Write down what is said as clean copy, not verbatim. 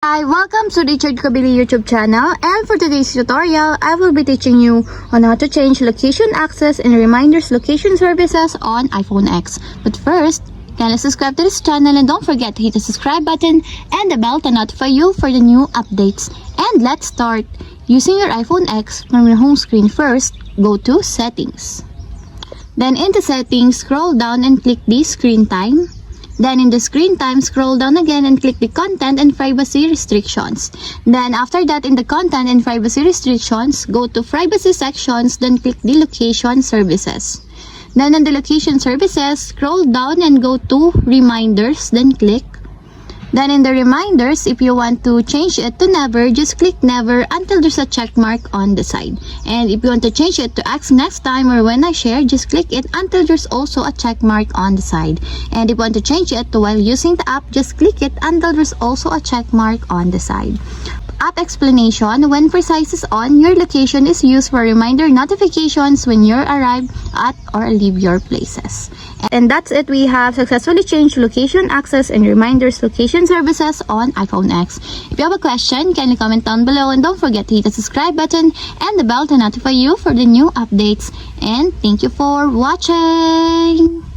Hi, welcome to the Cabile YouTube channel, and for today's tutorial, I will be teaching you on how to change location access and reminders location services on iPhone X. But first, kindly subscribe to this channel and don't forget to hit the subscribe button and the bell to notify you for the new updates. And let's start. Using your iPhone X, from your home screen first, go to Settings. Then into Settings, scroll down and click the Screen Time. Then in the screen time, scroll down again and click the content and privacy restrictions. Then after that, in the content and privacy restrictions, go to privacy sections, then click the location services. Then in the location services, scroll down and go to reminders, then click. Then in the reminders, if you want to change it to never, just click never until there's a check mark on the side. And if you want to change it to ask next time or when I share, just click it until there's also a check mark on the side. And if you want to change it to while using the app, just click it until there's also a check mark on the side. App explanation: when precise is on, your location is used for reminder notifications when you arrive at or leave your places. And that's it. We have successfully changed location access and reminders location services on iPhone X. If you have a question, kindly comment down below and don't forget to hit the subscribe button and the bell to notify you for the new updates. And thank you for watching.